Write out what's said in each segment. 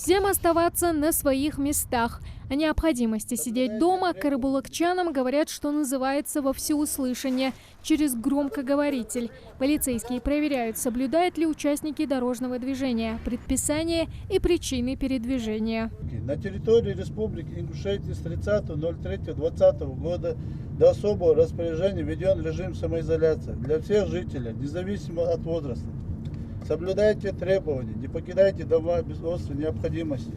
Всем оставаться на своих местах. О необходимости сидеть дома карабулакчанам говорят, что называется, во всеуслышание, через громкоговоритель. Полицейские проверяют, соблюдают ли участники дорожного движения предписания и причины передвижения. На территории Республики Ингушетия с 30.03.2020 года до особого распоряжения введен режим самоизоляции для всех жителей, независимо от возраста. Соблюдайте требования, не покидайте дома без острой необходимости.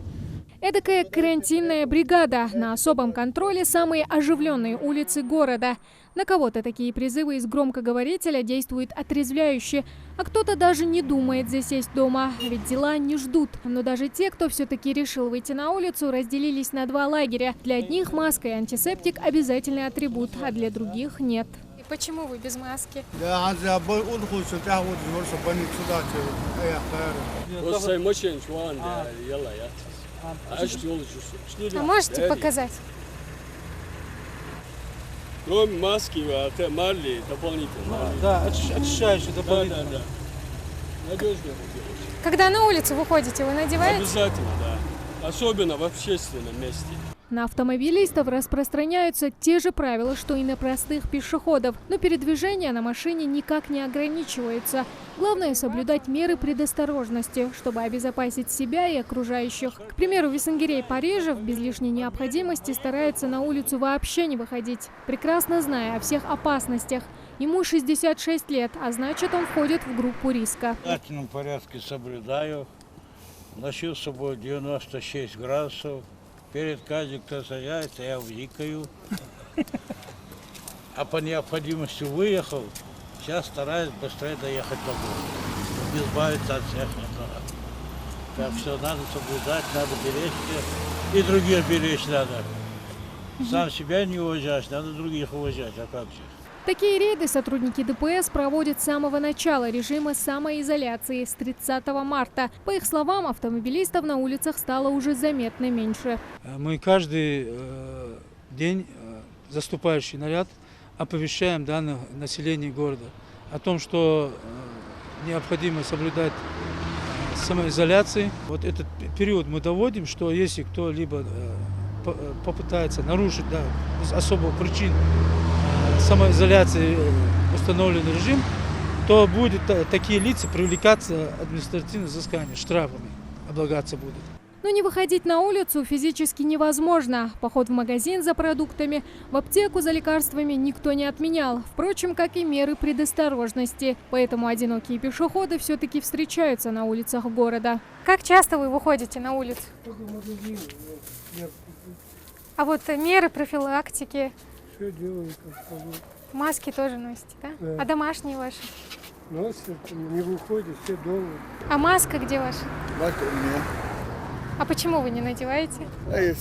Эдакая карантинная бригада. На особом контроле самые оживленные улицы города. На кого-то такие призывы из громкоговорителя действуют отрезвляюще, а кто-то даже не думает засесть дома, ведь дела не ждут. Но даже те, кто все-таки решил выйти на улицу, разделились на два лагеря. Для одних маска и антисептик – обязательный атрибут, а для других – нет. И почему вы без маски? А можете показать? Кроме маски, марли дополнительно. Да, очищающий дополнительно. Да. Надежно. Когда на улицу выходите, вы надеваете? Обязательно, да. Особенно в общественном месте. На автомобилистов распространяются те же правила, что и на простых пешеходов. Но передвижение на машине никак не ограничивается. Главное – соблюдать меры предосторожности, чтобы обезопасить себя и окружающих. К примеру, виценгерей Парижа без лишней необходимости старается на улицу вообще не выходить, прекрасно зная о всех опасностях. Ему 66 лет, а значит, он входит в группу риска. В обязательном порядке соблюдаю. Ношу с собой 96 градусов. Перед каждым, кто заявится, я вникаю. А по необходимости выехал, сейчас стараюсь быстрее доехать до города, избавиться от всех немного. Так что надо соблюдать, надо беречься, и других беречь надо. Сам себя не уважаешь, надо других уважать, а как же? Такие рейды сотрудники ДПС проводят с самого начала режима самоизоляции с 30 марта. По их словам, автомобилистов на улицах стало уже заметно меньше. Мы каждый день, заступающий наряд, оповещаем данное население города о том, что необходимо соблюдать самоизоляцию. Вот этот период мы доводим, что если кто-либо попытается нарушить без особых причин самоизоляции установленный режим, то будет такие лица привлекаться административным взысканием, штрафами облагаться будут. Но не выходить на улицу физически невозможно. Поход в магазин за продуктами, в аптеку за лекарствами никто не отменял. Впрочем, как и меры предосторожности. Поэтому одинокие пешеходы все-таки встречаются на улицах города. Как часто вы выходите на улицу? А вот меры профилактики? Все делаю, как могу. Маски тоже носите, да? Да. А домашние ваши? Носят, не выходят, все дома. А маска где ваша? Маска у меня. А почему вы не надеваете? Не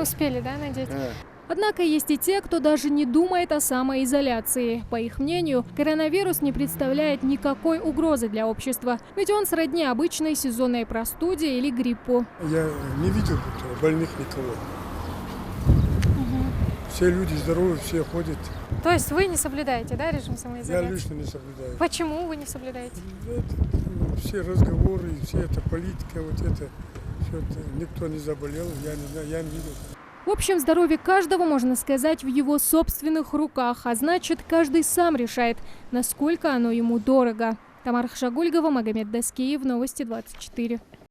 успели, да, надеть? Однако есть и те, кто даже не думает о самоизоляции. По их мнению, коронавирус не представляет никакой угрозы для общества, ведь он сродни обычной сезонной простуде или гриппу. Я не видел больных никого. Все люди здоровы, все ходят. То есть вы не соблюдаете, да, режим самоизоляции? Я лично не соблюдаю. Почему вы не соблюдаете? Все разговоры, все это политика, вот это, все это, никто не заболел, я не знаю, я не видел. В общем, здоровье каждого, можно сказать, в его собственных руках, а значит, каждый сам решает, насколько оно ему дорого. Тамара Хшагульгова, Магомед Даскиев, Новости 24.